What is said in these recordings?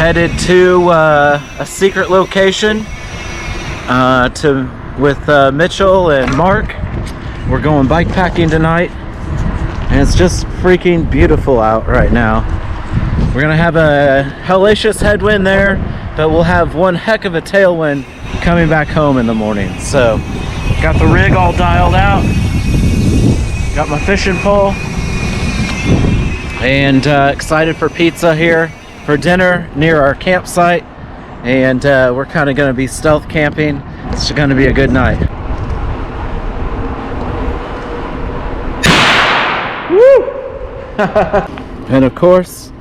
headed to a secret location with Mitchell and Mark. We're going bike packing tonight, and it's just freaking beautiful out right now. We're gonna have a hellacious headwind there, but we'll have one heck of a tailwind coming back home in the morning. So got the rig all dialed out, got my fishing pole, and excited for pizza here for dinner near our campsite. And we're kind of going to be stealth camping. It's going to be a good night. Woo! And of course,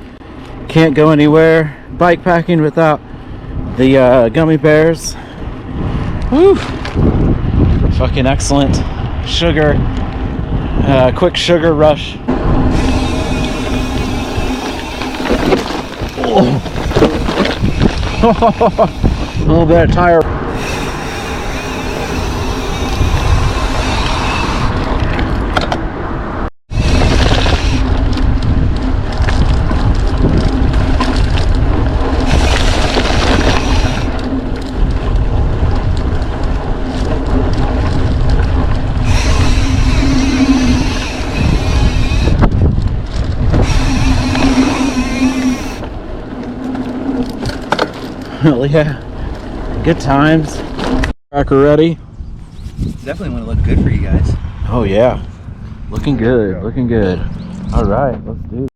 can't go anywhere bike packing without the gummy bears. Woo! Fucking excellent sugar, quick sugar rush. A little bit of tire. Hell yeah. Good times. Cracker ready? Definitely want to look good for you guys. Oh yeah. Looking good, looking good. Alright, let's do it.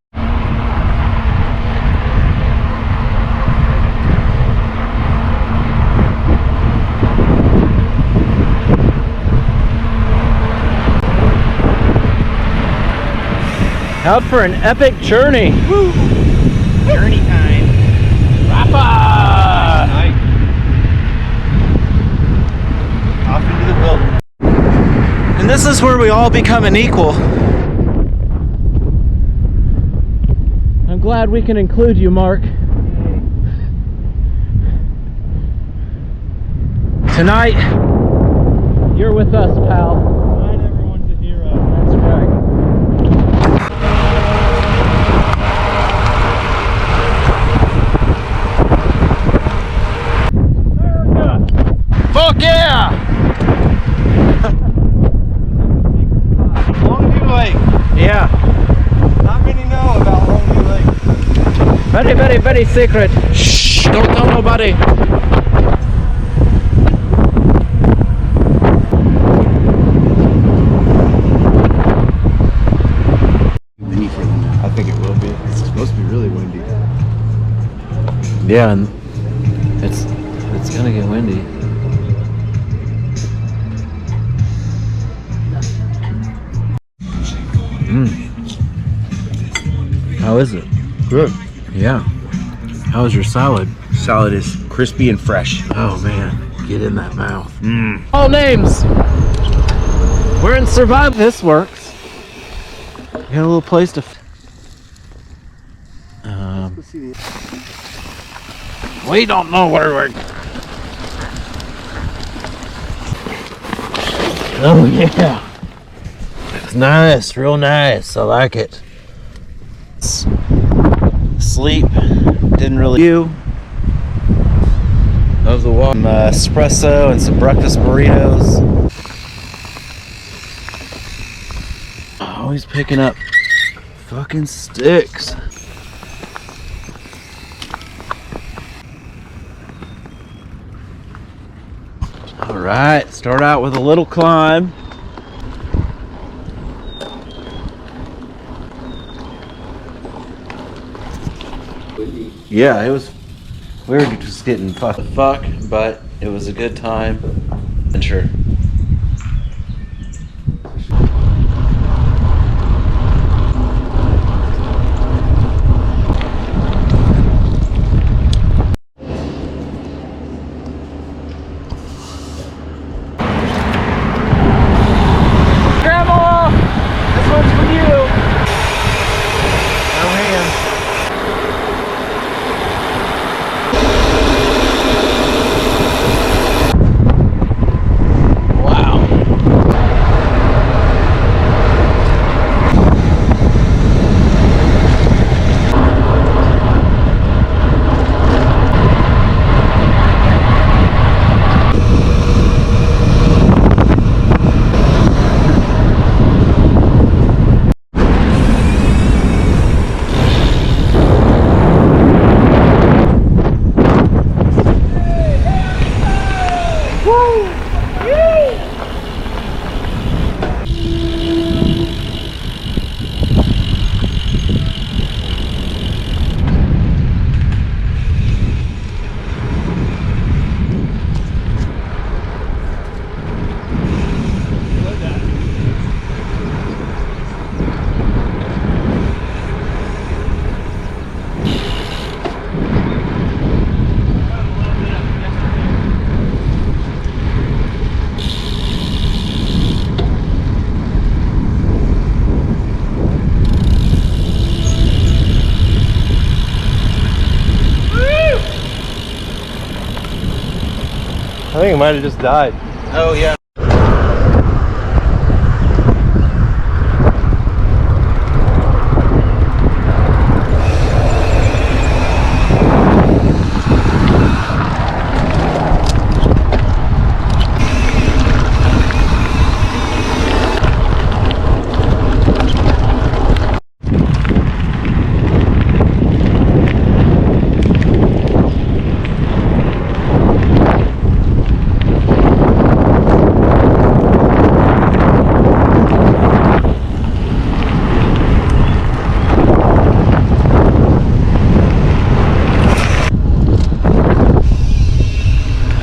Out for an epic journey. Woo! Journey time. Rappa! Off into the wilderness. And this is where we all become an equal. I'm glad we can include you, Mark. Tonight, you're with us, pal. Tonight everyone's a hero. That's right. Fuck yeah! Longview Lake. Yeah. Not many know about Longview Lake. Very, very, very secret. Shh! Don't tell nobody. Windy for them now. I think it will be. It's supposed to be really windy. Yeah, and it's gonna get windy. How is it? Good. Yeah. How is your salad? Salad is crispy and fresh. Oh man, get in that mouth. All names. We're in survival. This works. Got a little place to. We don't know where we're. Oh yeah. It's nice, real nice. I like it. Sleep. Didn't really. Of the walk. Some espresso and some breakfast burritos. Always picking up fucking sticks. All right, start out with a little climb. Yeah, it was. We were just getting fuck, but it was a good time. Adventure. Grandma, this one's for you. No hands. think it might have just died. Oh yeah.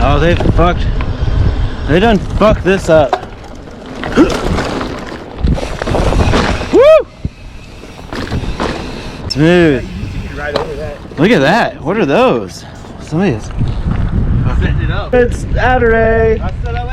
Oh, they done fucked this up. Woo! Smooth. Right over that. Look at that. What are those? Somebody's. Setting it up. It's Saturday. I said I